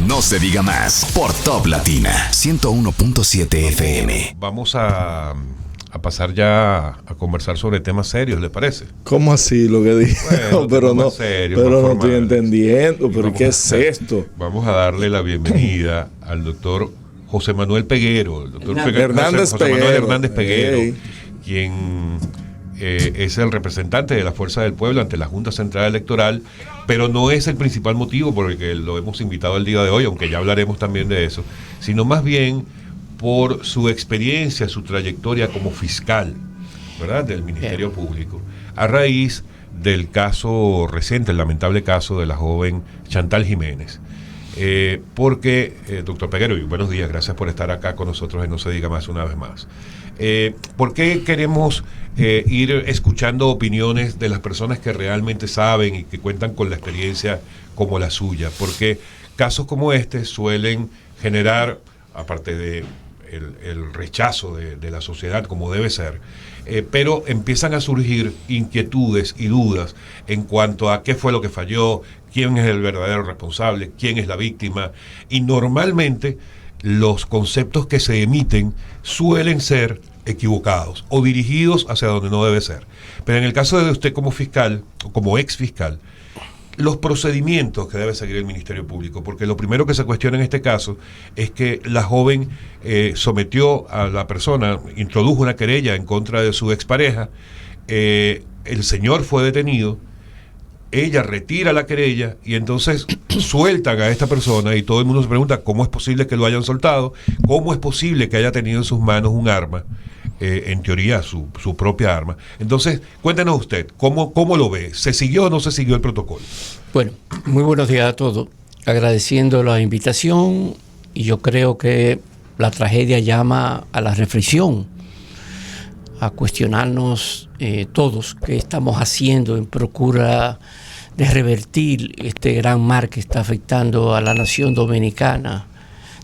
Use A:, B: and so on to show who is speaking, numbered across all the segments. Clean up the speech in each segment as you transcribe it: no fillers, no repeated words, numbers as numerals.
A: No se diga más por Top Latina 101.7 FM.
B: Vamos a pasar ya a conversar sobre temas serios, ¿le parece?
C: ¿Cómo así lo que dije?
B: Bueno,
C: pero no,
B: serios,
C: pero no
B: formales.
C: estoy entendiendo. ¿Pero qué es esto?
B: Vamos a darle la bienvenida al doctor José Manuel Peguero, el doctor José Manuel Hernández Peguero, quien es el representante de la Fuerza del Pueblo ante la Junta Central Electoral, pero no es el principal motivo por el que lo hemos invitado el día de hoy, aunque ya hablaremos también de eso, sino más bien por su experiencia, su trayectoria como fiscal, ¿verdad?, del Ministerio Público, a raíz del caso reciente, el lamentable caso de la joven Chantal Jiménez. Doctor Peguero, y buenos días, gracias por estar acá con nosotros en No se diga más una vez más. ¿Por qué queremos ir escuchando opiniones de las personas que realmente saben y que cuentan con la experiencia como la suya? Porque casos como este suelen generar, aparte de el rechazo de la sociedad como debe ser, pero empiezan a surgir inquietudes y dudas en cuanto a qué fue lo que falló, quién es el verdadero responsable, quién es la víctima, y normalmente los conceptos que se emiten suelen ser equivocados o dirigidos hacia donde no debe ser. Pero en el caso de usted como fiscal o como ex fiscal, los procedimientos que debe seguir el Ministerio Público, porque lo primero que se cuestiona en este caso es que la joven sometió a la persona, introdujo una querella en contra de su expareja, el señor fue detenido, ella retira la querella y entonces sueltan a esta persona y todo el mundo se pregunta cómo es posible que lo hayan soltado, cómo es posible que haya tenido en sus manos un arma, en teoría su propia arma. Entonces, cuéntenos usted, ¿cómo lo ve? ¿Se siguió o no se siguió el protocolo?
D: Bueno, muy buenos días a todos. Agradeciendo la invitación, y yo creo que la tragedia llama a la reflexión, a cuestionarnos todos qué estamos haciendo en procura de revertir este gran mal que está afectando a la nación dominicana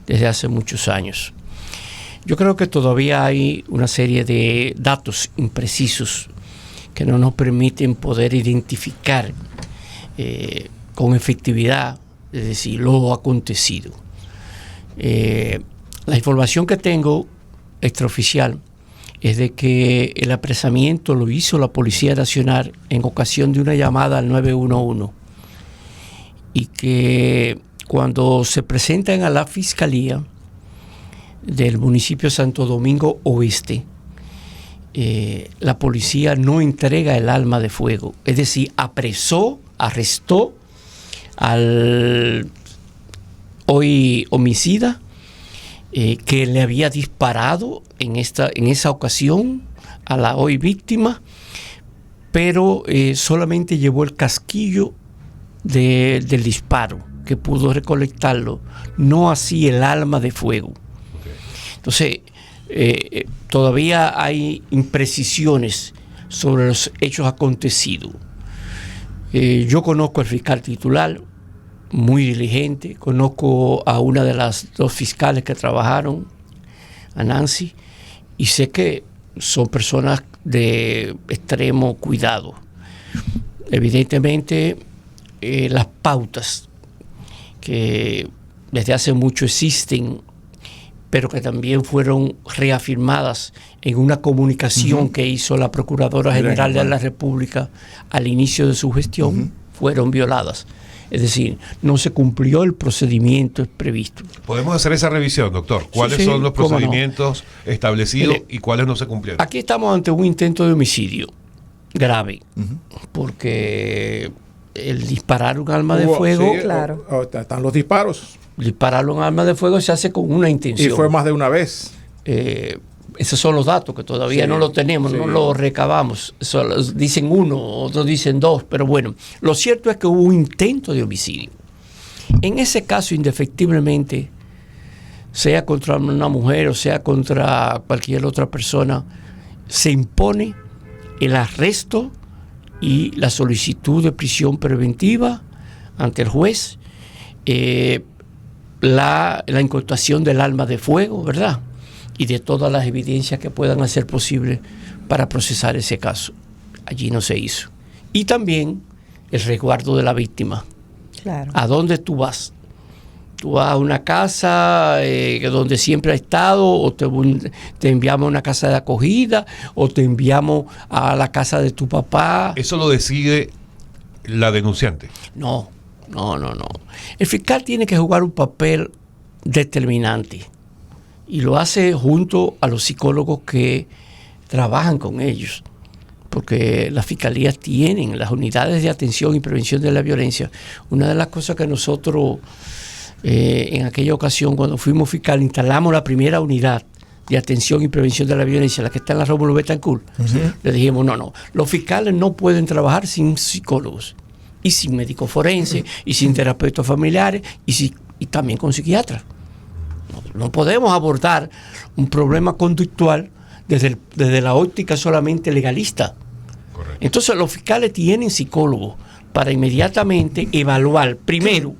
D: desde hace muchos años. Yo creo que todavía hay una serie de datos imprecisos que no nos permiten poder identificar con efectividad, es decir, lo acontecido. La información que tengo extraoficial es de que el apresamiento lo hizo la Policía Nacional en ocasión de una llamada al 911 y que cuando se presentan a la Fiscalía del municipio de Santo Domingo Oeste, la policía no entrega el arma de fuego, es decir, arrestó al hoy homicida que le había disparado en esa ocasión a la hoy víctima, pero solamente llevó el casquillo del disparo, que pudo recolectarlo, no así el arma de fuego. Entonces, todavía hay imprecisiones sobre los hechos acontecidos. Yo conozco al fiscal titular, muy diligente, conozco a una de las dos fiscales que trabajaron, a Nancy, y sé que son personas de extremo cuidado. Evidentemente, las pautas que desde hace mucho existen, pero que también fueron reafirmadas en una comunicación que hizo la Procuradora General de la República al inicio de su gestión, fueron violadas. Es decir, no se cumplió el procedimiento previsto.
B: ¿Podemos hacer esa revisión, doctor? ¿Cuáles son los procedimientos establecidos y cuáles no se cumplieron?
D: Aquí estamos ante un intento de homicidio grave, porque el disparar un arma de fuego...
E: Sí, claro. Están los disparos.
D: Disparar un arma de fuego se hace con una intención.
E: Y fue más de una vez.
D: Esos son los datos que todavía no los tenemos, no los recabamos. Dicen uno, otros dicen dos, pero bueno, lo cierto es que hubo un intento de homicidio. En ese caso, indefectiblemente, sea contra una mujer o sea contra cualquier otra persona, se impone el arresto y la solicitud de prisión preventiva ante el juez, la incautación del arma de fuego, ¿verdad?, y de todas las evidencias que puedan hacer posible para procesar ese caso. Allí no se hizo. Y también el resguardo de la víctima.
F: Claro.
D: ¿A dónde tú vas? tú vas a una casa donde siempre ha estado, o te enviamos a una casa de acogida, o te enviamos a la casa de tu papá.
B: Eso lo decide la denunciante.
D: No. El fiscal tiene que jugar un papel determinante y lo hace junto a los psicólogos que trabajan con ellos, porque las fiscalías tienen las unidades de atención y prevención de la violencia. Una de las cosas que nosotros en aquella ocasión, cuando fuimos fiscal, instalamos la primera unidad de atención y prevención de la violencia, la que está en la Rómulo Betancourt. Le dijimos, no, los fiscales no pueden trabajar sin psicólogos, y sin médicos forenses, y sin terapeutas familiares, y también con psiquiatras. No podemos abordar un problema conductual desde la óptica solamente legalista.
B: Correcto.
D: Entonces los fiscales tienen psicólogos para inmediatamente evaluar primero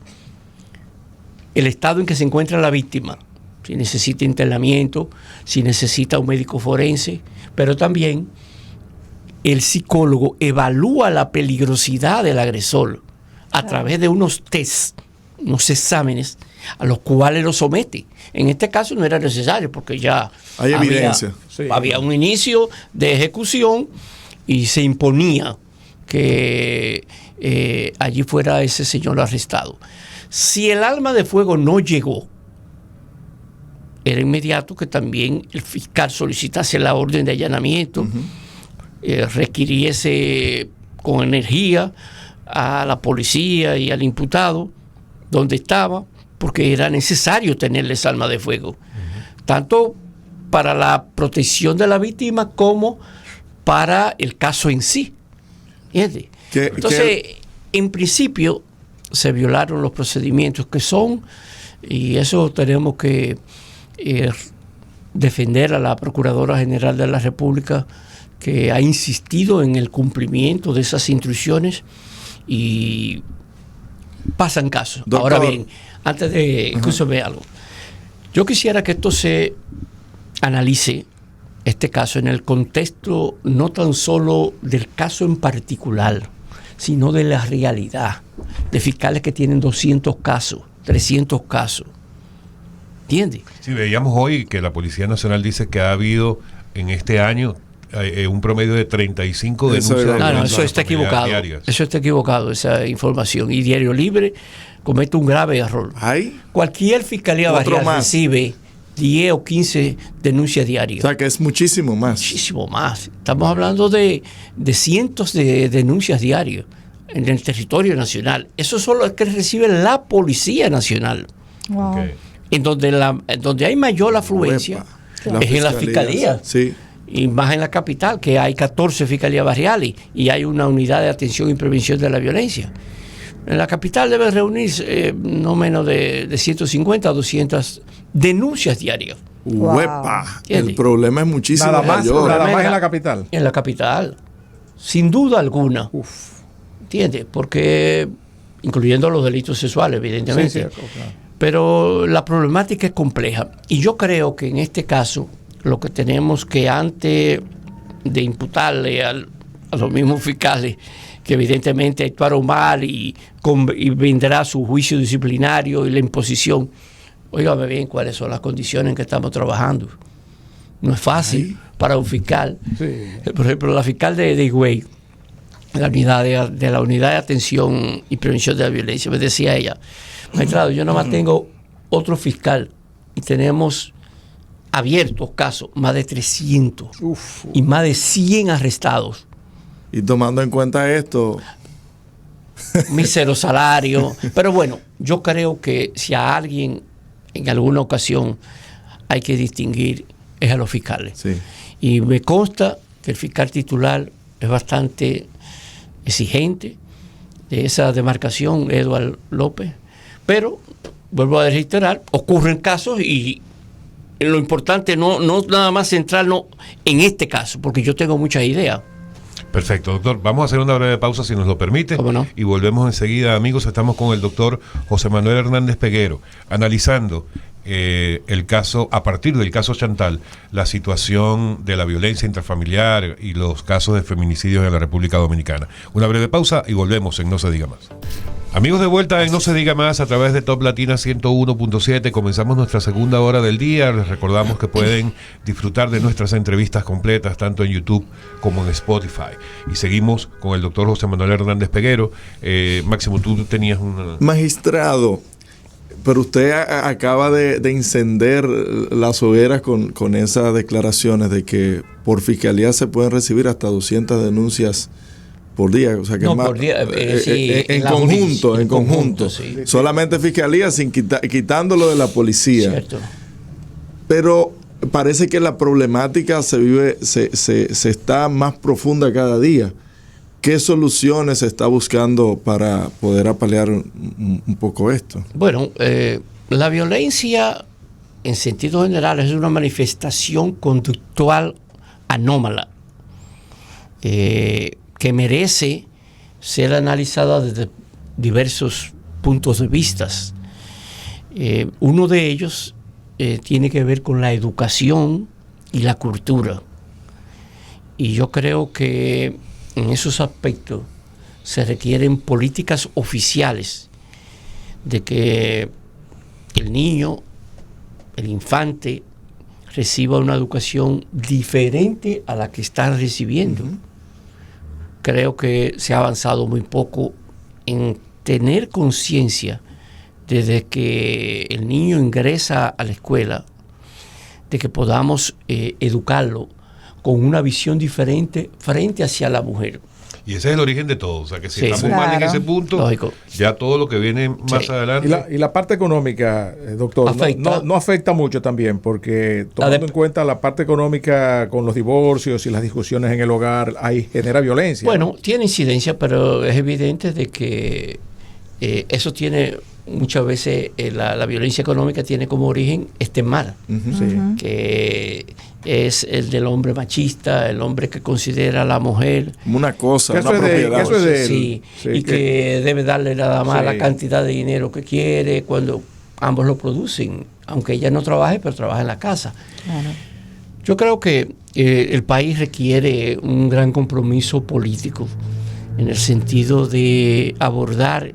D: el estado en que se encuentra la víctima, si necesita internamiento, si necesita un médico forense, pero también el psicólogo evalúa la peligrosidad del agresor a través de unos tests, unos exámenes a los cuales lo somete. En este caso no era necesario porque ya
C: hay evidencia.
D: Había un inicio de ejecución y se imponía que allí fuera ese señor arrestado. Si el arma de fuego no llegó, era inmediato que también el fiscal solicitase la orden de allanamiento, requiriese con energía a la policía y al imputado donde estaba, porque era necesario tenerle esa arma de fuego, tanto para la protección de la víctima como para el caso en sí. ¿Entiendes? Entonces, en principio, se violaron los procedimientos que son, y eso tenemos que defender a la Procuradora General de la República, que ha insistido en el cumplimiento de esas instrucciones, y pasan casos.
C: Doctor.
D: Ahora bien, antes de escúchame algo, yo quisiera que esto se analice, este caso, en el contexto no tan solo del caso en particular, sino de la realidad de fiscales que tienen 200 casos, 300 casos. ¿Entiendes?
B: Sí, veíamos hoy que la Policía Nacional dice que ha habido en este año un promedio de 35 denuncias.
D: No, eso está equivocado.
B: Diarias.
D: Eso está equivocado, esa información. Y Diario Libre comete un grave error.
C: ¿Hay?
D: Cualquier fiscalía barrial recibe 10 o 15 denuncias diarias.
C: O sea, que es muchísimo más.
D: Muchísimo más. Estamos hablando de cientos de denuncias diarias en el territorio nacional. Eso solo es que recibe la Policía Nacional.
F: Wow.
B: Okay.
D: En donde hay mayor afluencia es en las fiscalías.
C: Sí.
D: Y más en la capital, que hay 14 fiscalías barriales y hay una unidad de atención y prevención de la violencia. En la capital debe reunirse no menos de 150 a 200 denuncias diarias.
F: Wow.
C: ¡Huepa! El problema es muchísimo
E: Nada más
C: mayor.
E: en la capital.
D: En la capital, sin duda alguna. ¿Entiendes? Porque, incluyendo los delitos sexuales, evidentemente.
E: Sí, cierto, claro.
D: Pero la problemática es compleja. Y yo creo que en este caso, lo que tenemos que, antes de imputarle a los mismos fiscales que evidentemente actuaron mal y vendrá su juicio disciplinario y la imposición, óigame bien cuáles son las condiciones en que estamos trabajando. No es fácil para un fiscal.
E: Sí.
D: Por ejemplo, la fiscal de Higüey, la unidad de la unidad de atención y prevención de la violencia, me decía ella, magistrado, yo nada más tengo otro fiscal y tenemos abiertos casos, más de 300 y más de 100 arrestados.
C: Y tomando en cuenta esto,
D: Mísero salario. Pero bueno, yo creo que si a alguien en alguna ocasión hay que distinguir es a los fiscales.
C: sí.
D: Y me consta que el fiscal titular es bastante exigente de esa demarcación, Eduardo López. Pero, vuelvo a reiterar, ocurren casos y lo importante no nada más centrarnos en este caso, porque yo tengo muchas ideas.
B: Perfecto, doctor. Vamos a hacer una breve pausa, si nos lo permite.
D: ¿Cómo no?
B: Y volvemos enseguida, amigos. Estamos con el doctor José Manuel Hernández Peguero, analizando el caso, a partir del caso Chantal, la situación de la violencia intrafamiliar y los casos de feminicidios en la República Dominicana. Una breve pausa y volvemos en No se diga más. Amigos, de vuelta en No Se Diga Más a través de Top Latina 101.7. Comenzamos nuestra segunda hora del día. Les recordamos que pueden disfrutar de nuestras entrevistas completas tanto en YouTube como en Spotify. Y seguimos con el doctor José Manuel Hernández Peguero. Máximo, tú tenías una...
C: Magistrado, pero usted acaba de encender las hogueras con esas declaraciones de que por fiscalía se pueden recibir hasta 200 denuncias por día, o sea que
D: no,
C: más,
D: por día, sí,
C: en conjunto.
D: Sí.
C: Solamente fiscalía quitándolo de la policía.
D: Cierto.
C: Pero parece que la problemática se está más profunda cada día. ¿Qué soluciones se está buscando para poder apalear un poco esto?
D: Bueno, la violencia en sentido general es una manifestación conductual anómala. Que merece ser analizada desde diversos puntos de vista. Uno de ellos tiene que ver con la educación y la cultura. Y yo creo que en esos aspectos se requieren políticas oficiales de que el niño, el infante, reciba una educación diferente a la que está recibiendo. Creo que se ha avanzado muy poco en tener conciencia desde que el niño ingresa a la escuela, de que podamos educarlo con una visión diferente frente hacia la mujer.
B: Y ese es el origen de todo. O sea, que si
D: Sí,
B: estamos mal en ese punto,
D: lógico,
B: ya todo lo que viene más adelante...
E: Y la parte económica, doctor,
D: afecta.
E: no afecta mucho también, porque tomando en cuenta la parte económica con los divorcios y las discusiones en el hogar, ahí genera violencia.
D: Bueno,
E: ¿no?
D: tiene incidencia, pero es evidente de que eso tiene muchas veces, la violencia económica tiene como origen este mal,
E: Sí.
D: que es el del hombre machista, el hombre que considera a la mujer
C: Como una cosa,
E: Que
C: una
E: eso es de-
C: propiedad.
E: que eso es de-
D: sí,
E: sí,
D: y que debe darle nada más
E: Sí.
D: la cantidad de dinero que quiere cuando ambos lo producen, aunque ella no trabaje, pero trabaja en la casa.
F: Claro.
D: Yo creo que el país requiere un gran compromiso político en el sentido de abordar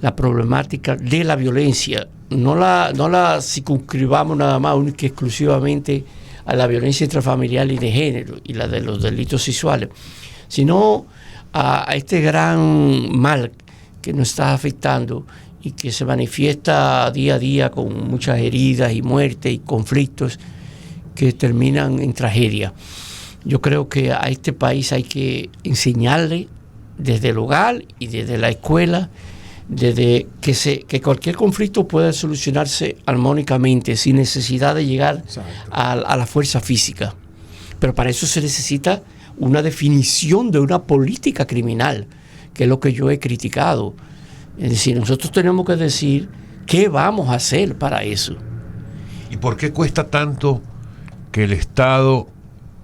D: la problemática de la violencia. No la circunscribamos nada más única y exclusivamente a la violencia intrafamiliar y de género y la de los delitos sexuales, sino a este gran mal que nos está afectando y que se manifiesta día a día con muchas heridas y muertes y conflictos que terminan en tragedia. Yo creo que a este país hay que enseñarle desde el hogar y desde la escuela, desde que cualquier conflicto pueda solucionarse armónicamente sin necesidad de llegar a la fuerza física. Pero para eso se necesita una definición de una política criminal, que es lo que yo he criticado. Es decir, nosotros tenemos que decir qué vamos a hacer para eso.
B: ¿Y por qué cuesta tanto que el Estado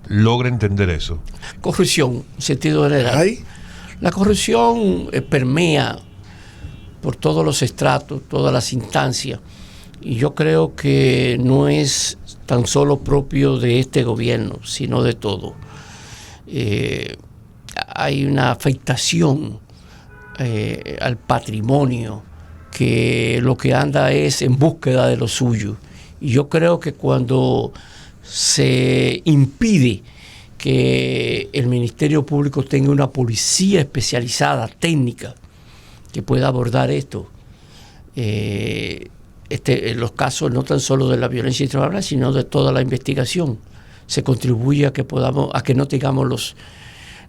B: logre entender eso?
D: Corrupción, en sentido general.
C: Ay,
D: La corrupción permea por todos los estratos, todas las instancias, y yo creo que no es tan solo propio de este gobierno, sino de todo. Hay una afectación al patrimonio que lo que anda es en búsqueda de lo suyo, y yo creo que cuando se impide que el Ministerio Público tenga una policía especializada, técnica, que pueda abordar esto, los casos no tan solo de la violencia intrafamiliar, sino de toda la investigación, se contribuye a que no tengamos los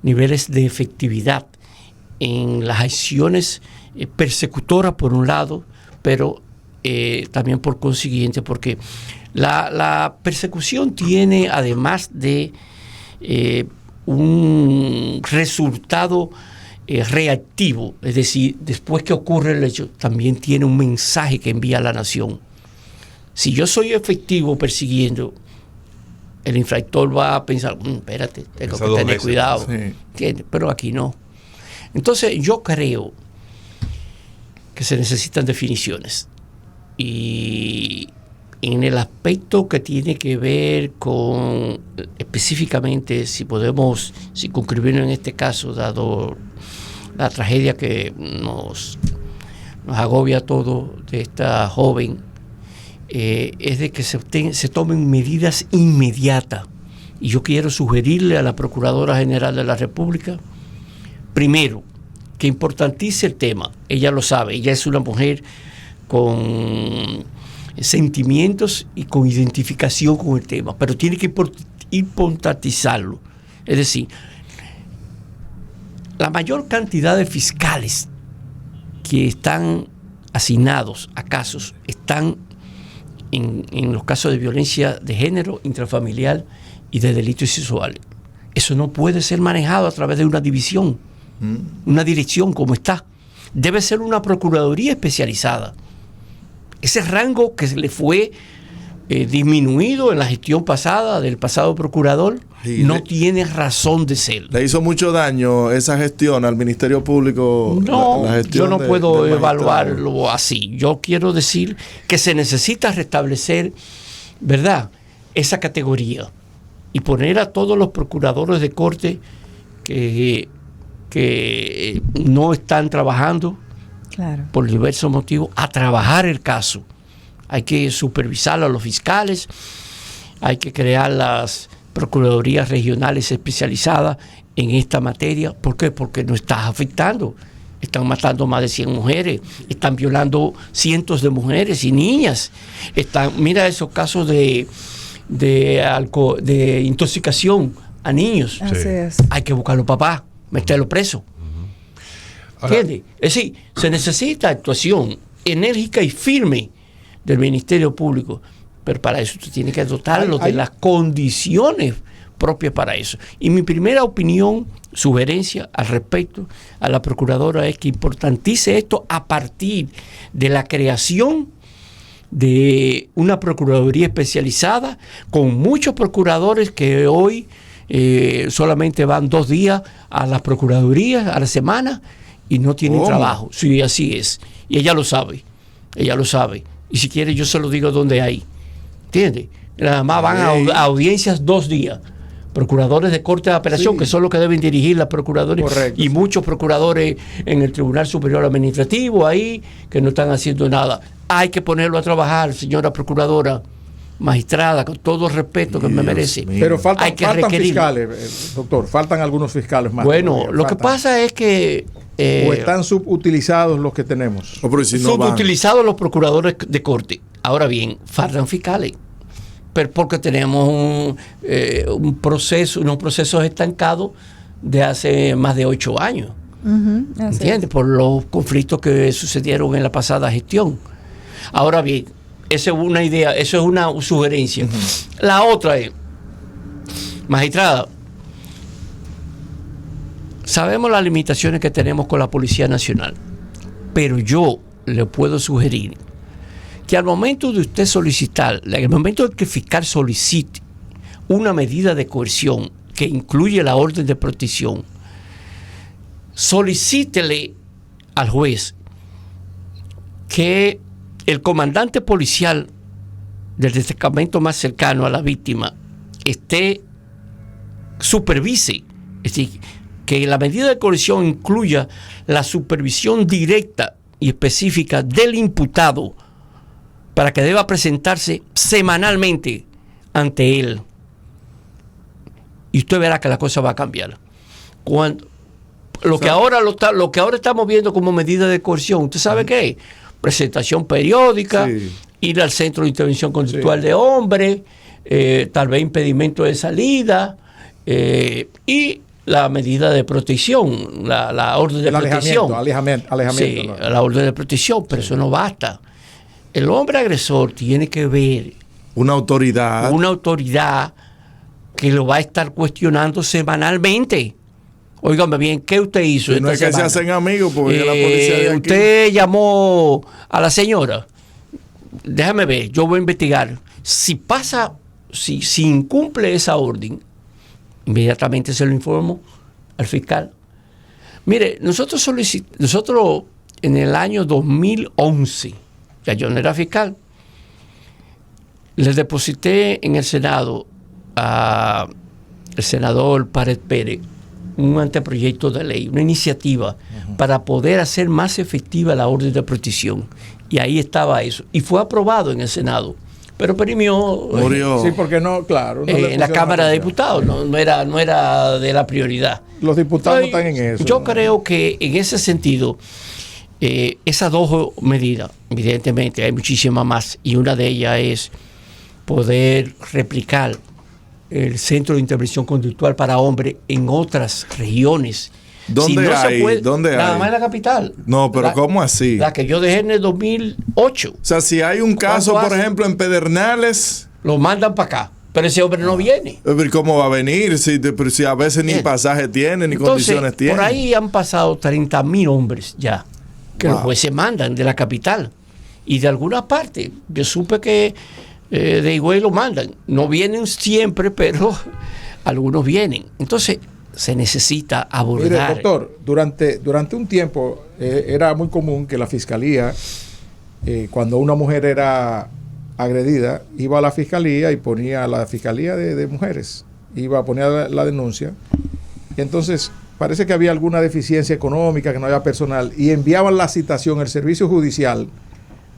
D: niveles de efectividad en las acciones persecutoras por un lado, pero también por consiguiente, porque la persecución tiene, además de un resultado reactivo, es decir, después que ocurre el hecho, también tiene un mensaje que envía a la nación. Si yo soy efectivo persiguiendo, el infractor va a pensar, espérate, tengo
B: Piensa
D: que
B: dos
D: tener
B: veces.
D: cuidado,
C: Sí.
D: ¿entiendes? Pero aquí no. Entonces yo creo que se necesitan definiciones, y en el aspecto que tiene que ver con específicamente, si podemos circunscribirnos en este caso, dado la tragedia que nos nos agobia todo de esta joven, es de que se tomen medidas inmediatas. Y yo quiero sugerirle a la Procuradora General de la República, primero, que importantice el tema. Ella lo sabe, ella es una mujer con sentimientos y con identificación con el tema, pero tiene que importantizarlo. Es decir, la mayor cantidad de fiscales que están asignados a casos están en los casos de violencia de género, intrafamiliar y de delitos sexuales. Eso no puede ser manejado a través de una división, una dirección como está. Debe ser una procuraduría especializada. Ese rango que le fue disminuido en la gestión pasada del pasado procurador no tiene razón de ser.
C: ¿Le hizo mucho daño esa gestión al Ministerio Público?
D: No,
C: la
D: yo no puedo evaluarlo así. Yo quiero decir que se necesita restablecer, ¿verdad?, esa categoría y poner a todos los procuradores de corte que no están trabajando, claro, por diversos motivos, a trabajar el caso. Hay que supervisar a los fiscales, hay que crear las procuradurías regionales especializadas en esta materia. ¿Por qué? Porque nos está afectando. Están matando más de 100 mujeres, están violando cientos de mujeres y niñas. Mira esos casos de intoxicación a niños.
F: Así es.
D: Hay que buscar a los papás, meterlos presos. ¿Entiendes? Es decir, se necesita actuación enérgica y firme del Ministerio Público, pero para eso usted tiene que dotarlo de las condiciones propias para eso. Y mi primera opinión, sugerencia al respecto a la Procuradora es que importantice esto a partir de la creación de una Procuraduría especializada con muchos procuradores que hoy solamente van 2 días a las Procuradurías a la semana y no tienen trabajo. Sí, así es. Y ella lo sabe. Y si quiere yo se lo digo donde hay. ¿Entiendes? Nada más van a audiencias 2 días. Procuradores de corte de apelación, que son los que deben dirigir la Procuraduría. Correcto. Y muchos procuradores en el Tribunal Superior Administrativo ahí que no están haciendo nada. Hay que ponerlo a trabajar, señora Procuradora, magistrada, con todo el respeto que me merece.
E: Pero faltan fiscales, doctor, faltan algunos fiscales más.
D: Bueno, lo que pasa es que
E: o están subutilizados los que tenemos.
D: Subutilizados los procuradores de corte. Ahora bien, faltan fiscales. Pero porque tenemos unos procesos estancados de hace más de 8 años. ¿Entiendes? Por los conflictos que sucedieron en la pasada gestión. Ahora bien, esa es una idea, eso es una sugerencia. La otra es, magistrada, sabemos las limitaciones que tenemos con la Policía Nacional, pero yo le puedo sugerir que al momento de usted solicitar, al momento de que el fiscal solicite una medida de coerción que incluye la orden de protección, solicítele al juez que el comandante policial del destacamento más cercano a la víctima supervise, es decir, que la medida de coerción incluya la supervisión directa y específica del imputado para que deba presentarse semanalmente ante él. Y usted verá que la cosa va a cambiar. Lo que ahora estamos viendo como medida de coerción, ¿usted sabe qué es? Presentación periódica, ir al Centro de Intervención Conductual de Hombres, tal vez impedimento de salida, y la medida de protección, la orden de protección.
E: Alejamiento.
D: Sí, la orden de protección, pero eso no basta. El hombre agresor tiene que ver
C: una autoridad
D: que lo va a estar cuestionando semanalmente. Óigame bien, ¿qué usted hizo?
C: No es que se hacen amigos porque la policía de aquí.
D: Usted llamó a la señora. Déjame ver, yo voy a investigar. Si incumple esa orden, inmediatamente se lo informo al fiscal. Mire, nosotros en el año 2011, ya yo no era fiscal, le deposité en el Senado al senador Pared Pérez un anteproyecto de ley, una iniciativa para poder hacer más efectiva la orden de protección. Y ahí estaba eso. Y fue aprobado en el Senado. Pero
C: murió.
E: Sí, porque no, claro. No
D: en la Cámara de Diputados, no era de la prioridad.
E: Los diputados no están en eso.
D: Yo creo que en ese sentido, esas dos medidas, evidentemente hay muchísimas más, y una de ellas es poder replicar el Centro de Intervención Conductual para Hombres en otras regiones.
C: ¿Dónde
D: no
C: hay? ¿Dónde
D: nada
C: hay?
D: más en la capital.
C: No, pero ¿cómo así?
D: La que yo dejé en el 2008.
C: O sea, si hay un caso, por ejemplo, en Pedernales,
D: lo mandan para acá, pero ese hombre no viene.
C: ¿cómo va a venir? Si a veces ni pasaje tiene, ni
D: Entonces,
C: condiciones tiene.
D: Por ahí han pasado 30,000 hombres ya, que
C: Wow.
D: los jueces mandan de la capital. Y de alguna parte, yo supe que de Higüey lo mandan. No vienen siempre, pero algunos vienen. Entonces, se necesita abordar.
E: Mire, doctor, durante un tiempo era muy común que la fiscalía, cuando una mujer era agredida, iba a la fiscalía y ponía a la fiscalía de mujeres, ponía la denuncia, y entonces parece que había alguna deficiencia económica, que no había personal, y enviaban la citación al servicio judicial,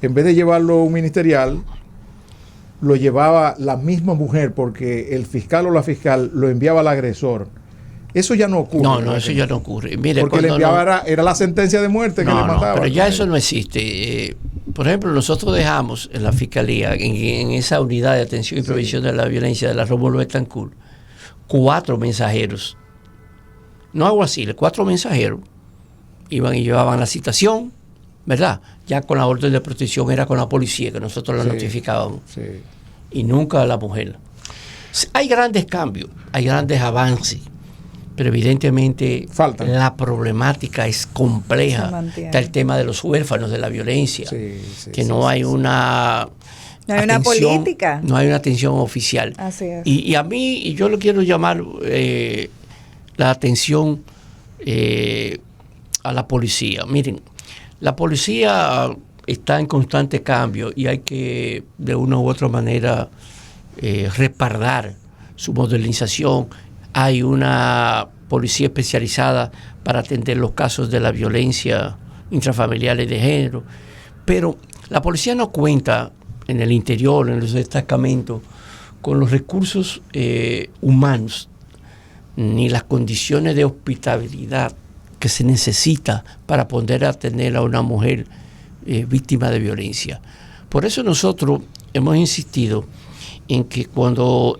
E: en vez de llevarlo a un ministerial, lo llevaba la misma mujer, porque el fiscal o la fiscal lo enviaba al agresor. Eso ya no ocurre.
D: No, eso ya no ocurre. Mire,
E: porque le enviaba era la sentencia de muerte que le mandaba.
D: Pero ya eso no existe. Por ejemplo, nosotros dejamos en la Fiscalía, en esa unidad de atención y prevención de la violencia de la Rómulo Betancourt, 4 mensajeros. No alguaciles, 4 mensajeros. Iban y llevaban la citación, ¿verdad? Ya con la orden de protección era con la policía, que nosotros la notificábamos.
E: Sí.
D: Y nunca a la mujer. Hay grandes cambios, hay grandes avances, pero evidentemente
E: faltan.
D: La problemática es compleja. Está el tema de los huérfanos de la violencia, que no hay una...
F: No hay una política.
D: No hay una atención oficial.
F: Así es.
D: Y a mí, yo le quiero llamar la atención a la policía. Miren, la policía está en constante cambio y hay que, de una u otra manera, respaldar su modernización. Hay una policía especializada para atender los casos de la violencia intrafamiliar y de género, pero la policía no cuenta en el interior, en los destacamentos, con los recursos humanos ni las condiciones de hospitalidad que se necesita para poder atender a una mujer víctima de violencia. Por eso nosotros hemos insistido en que cuando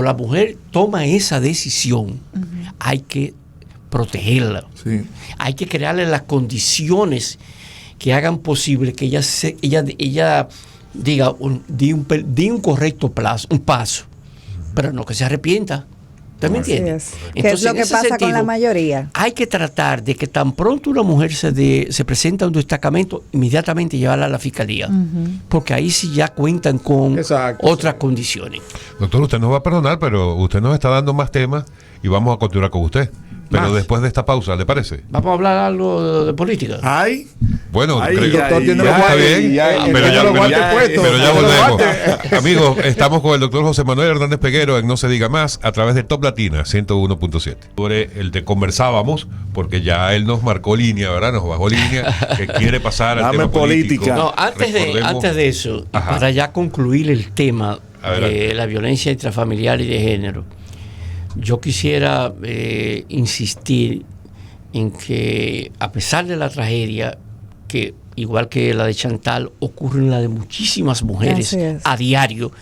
D: la mujer toma esa decisión, hay que protegerla. Sí. Hay que crearle las condiciones que hagan posible que ella diga di un correcto paso, pero no que se arrepienta. ¿Usted me entiende?
F: ¿Qué es lo que pasa con la mayoría?
D: Hay que tratar de que tan pronto una mujer se presenta a un destacamento, inmediatamente llevarla a la fiscalía, porque ahí sí ya cuentan con otras condiciones.
B: Doctor, usted nos va a perdonar, pero usted nos está dando más temas y vamos a continuar con usted. Pero después de esta pausa, ¿le parece?
D: Vamos a hablar algo de política.
C: Ay.
B: Bueno,
C: ay,
B: creo que
C: está
B: bien. Pero ya volvemos. Amigos, estamos con el doctor José Manuel Hernández Peguero en No Se Diga Más a través de Top Latina 101.7. Sobre el que conversábamos, porque ya él nos marcó línea, ¿verdad? Nos bajó línea, que quiere pasar al tema político.
D: No, antes de eso, para ya concluir el tema de la violencia intrafamiliar y de género, yo quisiera insistir en que, a pesar de la tragedia, que igual que la de Chantal, ocurre en la de muchísimas mujeres a diario,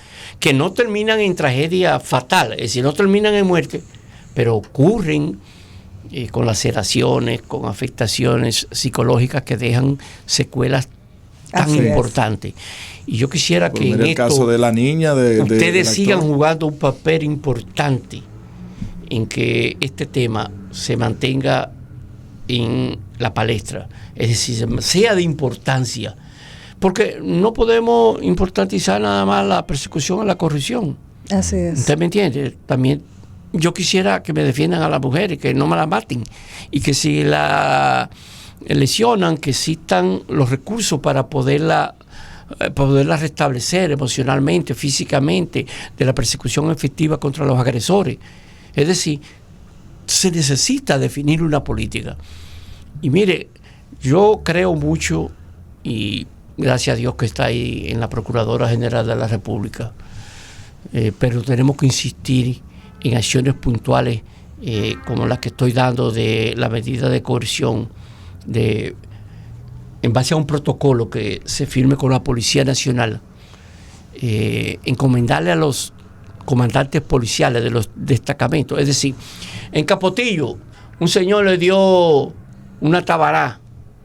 D: que no terminan en tragedia fatal, es decir, no terminan en muerte, pero ocurren con laceraciones, con afectaciones psicológicas que dejan secuelas tan importantes. Y yo quisiera que en
C: el caso de la niña
D: ustedes sigan jugando un papel importante en que este tema se mantenga en la palestra, es decir, sea de importancia, porque no podemos importantizar nada más la persecución a la corrupción.
F: Así es.
D: ¿Usted me entiende? También yo quisiera que me defiendan a la mujer y que no me la maten, y que si la lesionan, que existan los recursos para poderla restablecer emocionalmente, físicamente, de la persecución efectiva contra los agresores. Es decir, se necesita definir una política. Y mire, yo creo mucho, y gracias a Dios que está ahí en la Procuradora General de la República, pero tenemos que insistir en acciones puntuales como las que estoy dando de la medida de coerción, en base a un protocolo que se firme con la Policía Nacional, encomendarle a los comandantes policiales de los destacamentos. Es decir, en Capotillo, un señor le dio una tabará,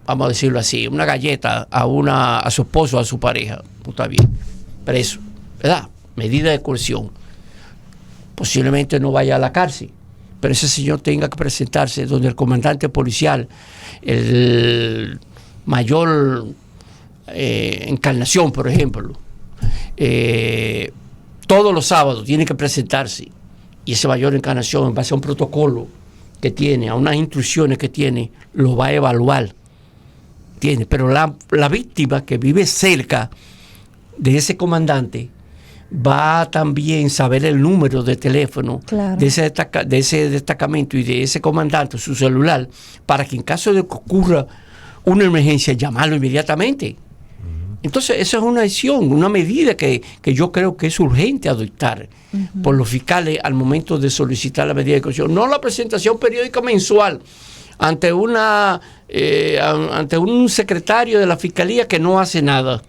D: vamos a decirlo así, una galleta a su esposo, a su pareja. Pues está bien, preso, ¿verdad? Medida de coerción. Posiblemente no vaya a la cárcel, pero ese señor tenga que presentarse donde el comandante policial, el mayor Encarnación, por ejemplo, todos los sábados tiene que presentarse, y ese mayor Encarnación, en base a un protocolo que tiene, a unas instrucciones que tiene, lo va a evaluar. ¿Entiendes? Pero la víctima que vive cerca de ese comandante va a también saber el número de teléfono, claro, de ese destacamento y de ese comandante, su celular, para que en caso de que ocurra una emergencia, llamarlo inmediatamente. Entonces, esa es una acción, una medida que yo creo que es urgente adoptar por los fiscales al momento de solicitar la medida de coerción. No la presentación periódica mensual ante un secretario de la Fiscalía que no hace nada.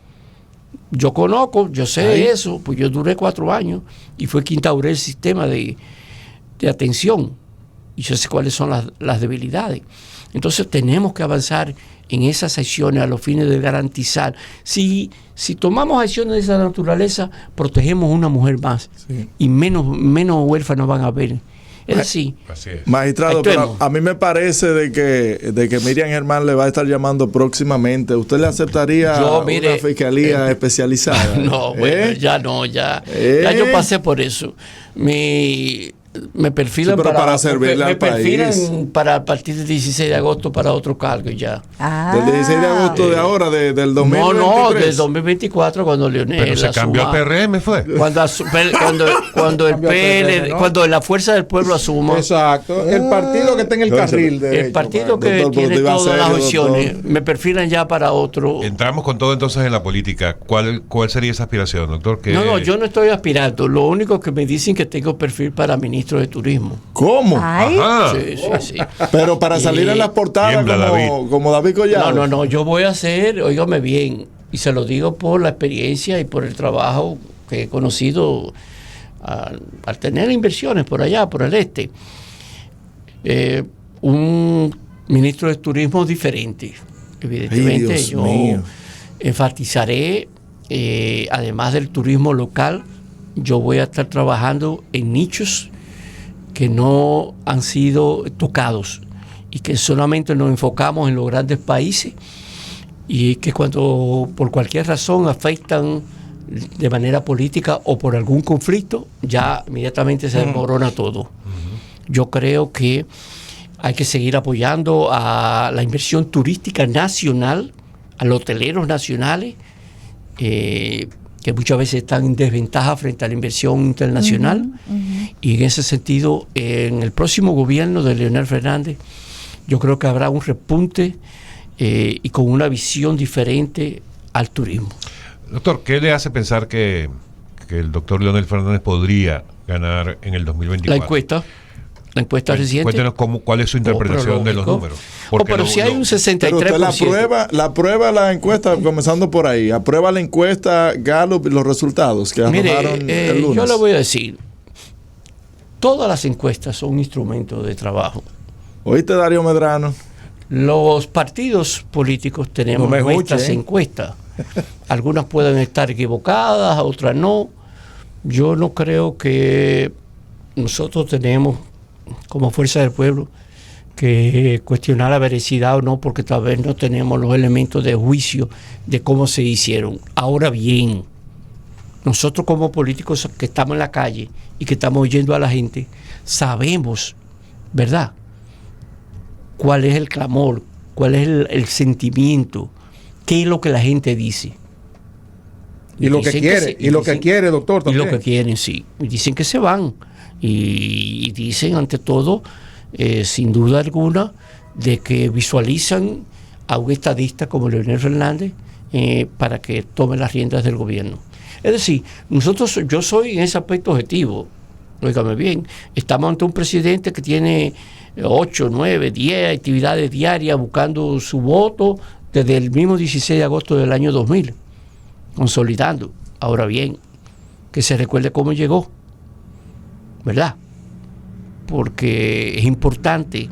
D: Yo conozco, yo sé eso, pues yo duré 4 años y fue que instauré el sistema de atención, y yo sé cuáles son las debilidades. Entonces tenemos que avanzar en esas acciones a los fines de garantizar. Si tomamos acciones de esa naturaleza, protegemos a una mujer más, sí, y menos huérfanos van a haber. Es decir,
C: magistrado, pero a mí me parece de que Miriam Germán le va a estar llamando próximamente. ¿Usted le aceptaría una fiscalía especializada?
D: No, bueno, ya yo pasé por eso. Me perfilan, sí,
C: para servirle al país.
D: Para a partir del 16 de agosto para otro cargo ya.
C: ¿Del 16 de agosto de ahora, del 2023?
D: No, del 2024, cuando Leonel.
B: Pero se cambió al PRM, fue.
D: Cuando la Fuerza del Pueblo asuma.
E: Exacto. El partido que está en el carril derecho.
D: El partido que tiene todas las opciones. Me perfilan ya para otro.
B: Entramos con todo entonces en la política. ¿Cuál sería esa aspiración, doctor?
D: No, yo no estoy aspirando. Lo único que me dicen que tengo perfil para ministro de Turismo.
C: ¿Cómo?
B: Ajá.
D: Sí.
C: Pero para salir en las portadas como David Collado.
D: No, yo voy a hacer, óigame bien, y se lo digo por la experiencia y por el trabajo que he conocido al tener inversiones por allá, por el este. Un ministro de Turismo diferente. Evidentemente, yo enfatizaré, además del turismo local, yo voy a estar trabajando en nichos que no han sido tocados y que solamente nos enfocamos en los grandes países, y que cuando por cualquier razón afectan de manera política o por algún conflicto, ya inmediatamente se desmorona todo. Yo creo que hay que seguir apoyando a la inversión turística nacional, a los hoteleros nacionales, que muchas veces están en desventaja frente a la inversión internacional. Y en ese sentido, en el próximo gobierno de Leonel Fernández, yo creo que habrá un repunte y con una visión diferente al turismo.
B: Doctor, ¿qué le hace pensar que el doctor Leonel Fernández podría ganar en el 2024?
D: La encuesta reciente.
B: Cuéntenos cuál es su interpretación de los números.
D: Pero si hay un 63%.
C: Pero usted la prueba la encuesta, comenzando por ahí. ¿Aprueba la encuesta Gallup y los resultados que arrojaron el lunes?
D: Yo le voy a decir, todas las encuestas son un instrumento de trabajo.
C: ¿Oíste, Darío Medrano?
D: Los partidos políticos tenemos nuestras encuestas. Algunas pueden estar equivocadas, otras no. Yo no creo que nosotros tenemos, como Fuerza del Pueblo, que cuestionar la veracidad o no, porque tal vez no tenemos los elementos de juicio de cómo se hicieron. Ahora bien, nosotros como políticos que estamos en la calle y que estamos oyendo a la gente, sabemos, ¿verdad?, cuál es el clamor, cuál es el sentimiento, qué es lo que la gente dice.
E: Y lo que quiere, doctor, también.
D: Y lo que quieren, sí. Y dicen que se van. Y dicen, ante todo, sin duda alguna, de que visualizan a un estadista como Leonel Fernández para que tome las riendas del gobierno. Es decir, yo soy en ese aspecto objetivo. Óigame bien, estamos ante un presidente que tiene 8, 9, 10 actividades diarias buscando su voto desde el mismo 16 de agosto del año 2000, consolidando. Ahora bien, que se recuerde cómo llegó, ¿verdad? Porque es importante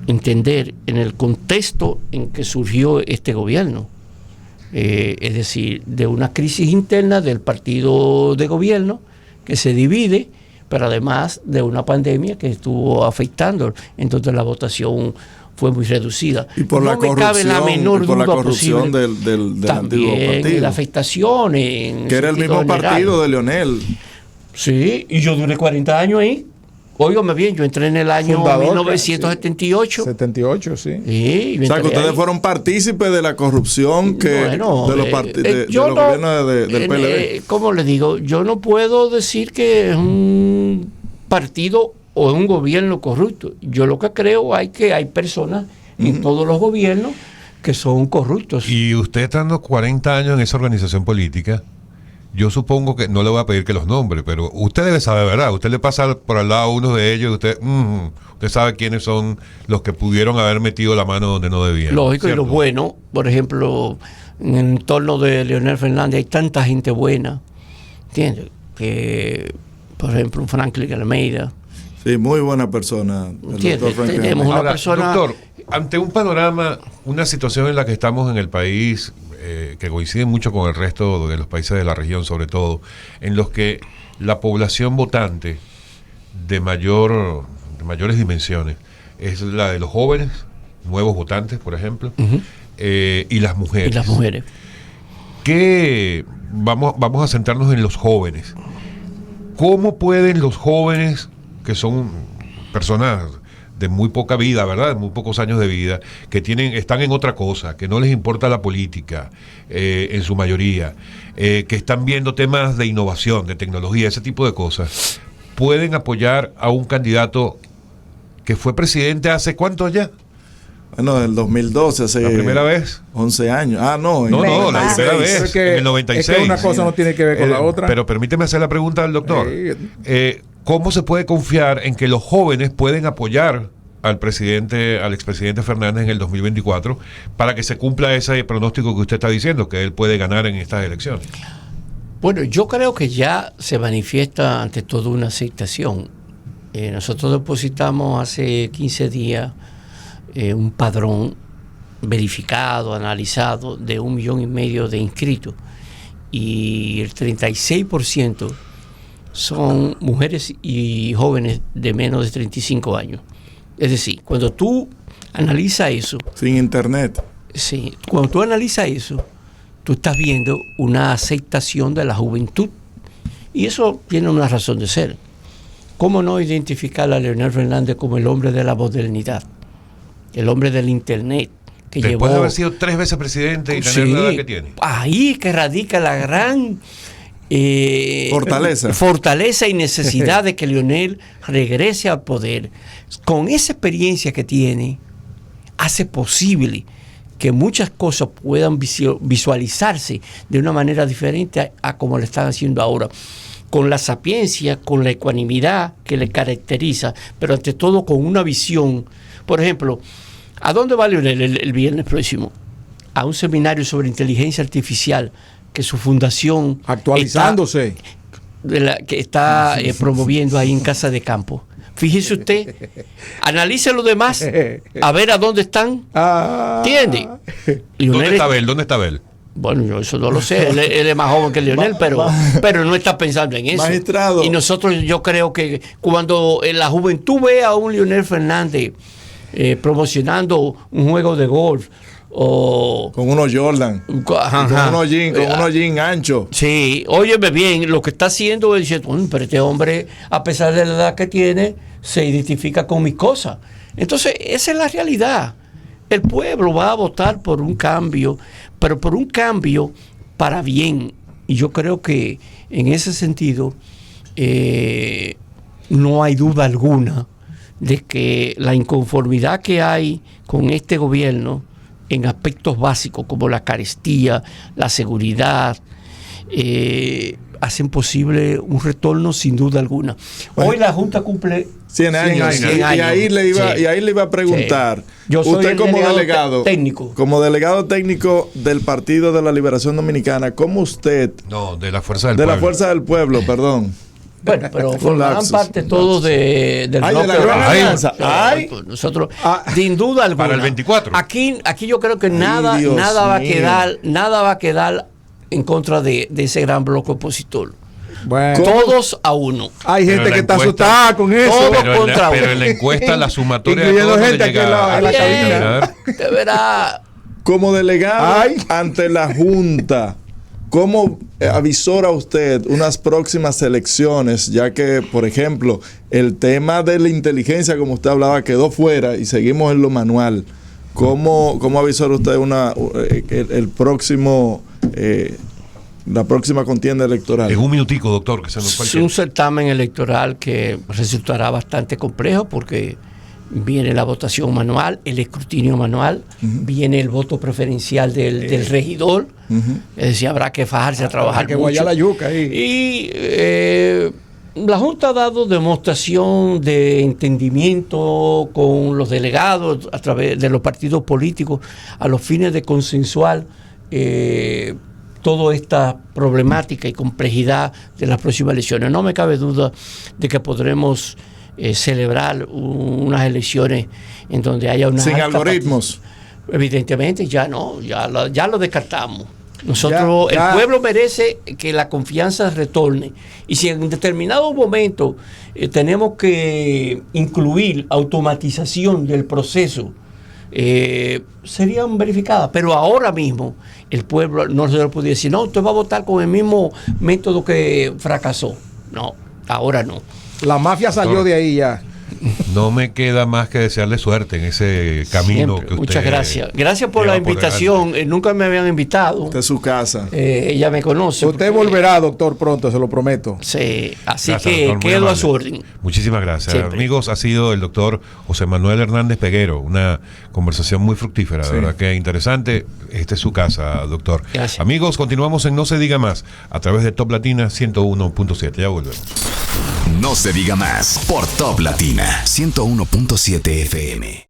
D: entender en el contexto en que surgió este gobierno, es decir, de una crisis interna del partido de gobierno que se divide, pero además de una pandemia que estuvo afectando, entonces la votación fue muy reducida.
C: Y por la corrupción del antiguo partido.
D: La afectación que
C: era el mismo partido de Leonel.
D: Sí, y yo duré 40 años ahí. Óigame bien, yo entré en el año 1978.
E: 78, sí.
C: O sea, que ustedes fueron partícipes de la corrupción de los gobiernos del PLD.
D: ¿Cómo les digo? Yo no puedo decir que es un partido o es un gobierno corrupto. Yo lo que creo es que hay personas en todos los gobiernos que son corruptos.
B: Y usted estando 40 años en esa organización política, yo supongo que, no le voy a pedir que los nombre, pero usted debe saber, ¿verdad? Usted le pasa por al lado a uno de ellos y usted sabe quiénes son los que pudieron haber metido la mano donde no debían.
D: Lógico,
B: ¿cierto?
D: Y lo bueno, por ejemplo, en el entorno de Leonel Fernández hay tanta gente buena, ¿entiendes? Que, por ejemplo, Franklin Almeida.
C: Sí, muy buena persona.
D: Tenemos una persona...
B: Doctor, ante un panorama, una situación en la que estamos en el país, que coincide mucho con el resto de los países de la región, sobre todo, en los que la población votante de mayores dimensiones es la de los jóvenes, nuevos votantes, por ejemplo, y las mujeres.
D: Y las mujeres.
B: Vamos a centrarnos en los jóvenes. ¿Cómo pueden los jóvenes, que son personas de muy poca vida, ¿verdad? De muy pocos años de vida, que están en otra cosa, que no les importa la política, en su mayoría, que están viendo temas de innovación, de tecnología, ese tipo de cosas, pueden apoyar a un candidato que fue presidente hace ¿cuánto ya?
C: Bueno, del 2012, hace...
B: ¿La primera vez?
C: 11 años.
B: La primera vez, en el 96.
E: Es que una cosa no tiene que ver con la otra.
B: Pero permíteme hacer la pregunta al doctor. ¿Cómo se puede confiar en que los jóvenes pueden apoyar al expresidente Fernández en el 2024 para que se cumpla ese pronóstico que usted está diciendo, que él puede ganar en estas elecciones?
D: Bueno, yo creo que ya se manifiesta ante todo una aceptación. Nosotros depositamos hace 15 días un padrón verificado, analizado, de 1,5 millones de inscritos, y el 36% son mujeres y jóvenes de menos de 35 años. Es decir, cuando tú analizas eso...
C: Sin internet.
D: Sí, cuando tú analizas eso, tú estás viendo una aceptación de la juventud. Y eso tiene una razón de ser. ¿Cómo no identificar a Leonel Fernández como el hombre de la modernidad? El hombre del internet.
B: Después de haber sido 3 veces presidente y tener la edad que tiene.
D: Ahí que radica la gran... fortaleza y necesidad de que Leonel regrese al poder. Con esa experiencia que tiene, hace posible que muchas cosas puedan visualizarse de una manera diferente a como lo están haciendo ahora, con la sapiencia, con la ecuanimidad que le caracteriza, pero ante todo con una visión. Por ejemplo, ¿a dónde va Leonel el viernes próximo? A un seminario sobre inteligencia artificial que su fundación
E: actualizándose
D: que está promoviendo ahí en Casa de Campo. Fíjese usted, analice lo demás, a ver a dónde están. ¿Entiende?
B: ¿Dónde está Abel?
D: Bueno, yo eso no lo sé, él es más joven que Leonel, pero no está pensando en eso.
C: Magistrado.
D: Y nosotros, yo creo que cuando la juventud ve a un Leonel Fernández promocionando un juego de golf, o
C: con unos Jordan, con unos jeans anchos.
D: Sí, óyeme bien, lo que está haciendo es decir, pero este hombre, a pesar de la edad que tiene, se identifica con mis cosas. Entonces, esa es la realidad. El pueblo va a votar por un cambio, pero por un cambio para bien. Y yo creo que en ese sentido no hay duda alguna de que la inconformidad que hay con este gobierno en aspectos básicos como la carestía, la seguridad, hacen posible un retorno sin duda alguna. Hoy la Junta cumple
C: 100 años. Y ahí le iba a preguntar, usted como delegado técnico. Como delegado técnico del Partido de la Liberación Dominicana, ¿cómo usted?
B: No, de la Fuerza del Pueblo.
C: De la Fuerza del Pueblo, perdón.
D: Bueno, pero formarán parte todos del bloque de la alianza. Nosotros, sin duda alguna.
B: Para el 24.
D: Aquí yo creo que nada va a quedar en contra de ese gran bloque opositor.
E: Bueno,
D: todos a uno.
E: Hay gente que está asustada con eso.
B: Pero en la encuesta, la sumatoria de todos
E: gente aquí en la cabina.
D: Usted verá.
C: Como delegado ante la Junta, ¿cómo avisora usted unas próximas elecciones? Ya que, por ejemplo, el tema de la inteligencia, como usted hablaba, quedó fuera y seguimos en lo manual. ¿Cómo avisora usted el próximo... la próxima contienda electoral?
B: En un minutico, doctor, que se nos falta.
D: Es un certamen electoral que resultará bastante complejo porque viene la votación manual, el escrutinio manual, viene el voto preferencial del regidor, es decir, habrá que fajarse a trabajar
E: que guayar la yuca ahí.
D: Y la Junta ha dado demostración de entendimiento con los delegados a través de los partidos políticos a los fines de consensuar toda esta problemática y complejidad de las próximas elecciones. No me cabe duda de que podremos celebrar unas elecciones en donde haya una...
C: Sin algoritmos.
D: Evidentemente ya lo descartamos. Nosotros, el pueblo merece que la confianza retorne. Y si en determinado momento tenemos que incluir automatización del proceso, serían verificadas, pero ahora mismo el pueblo no se lo puede decir, no, usted va a votar con el mismo método que fracasó. No, ahora no.
E: La mafia salió de ahí ya.
B: No me queda más que desearle suerte en ese camino.
D: Siempre. Que usted... Muchas gracias. Gracias por la invitación. Nunca me habían invitado.
C: Esta es su casa.
D: Ella me conoce.
E: Usted volverá, doctor, pronto, se lo prometo.
D: Sí, así gracias, que doctor, quedo a su orden.
B: Muchísimas gracias.
D: Siempre.
B: Amigos, ha sido el doctor José Manuel Hernández Peguero. Una conversación muy fructífera, de verdad que interesante. Esta es su casa, doctor.
D: Gracias.
B: Amigos, continuamos en No Se Diga Más a través de Top Latina 101.7. Ya volvemos.
A: No se diga más por Top Latina 101.7 FM.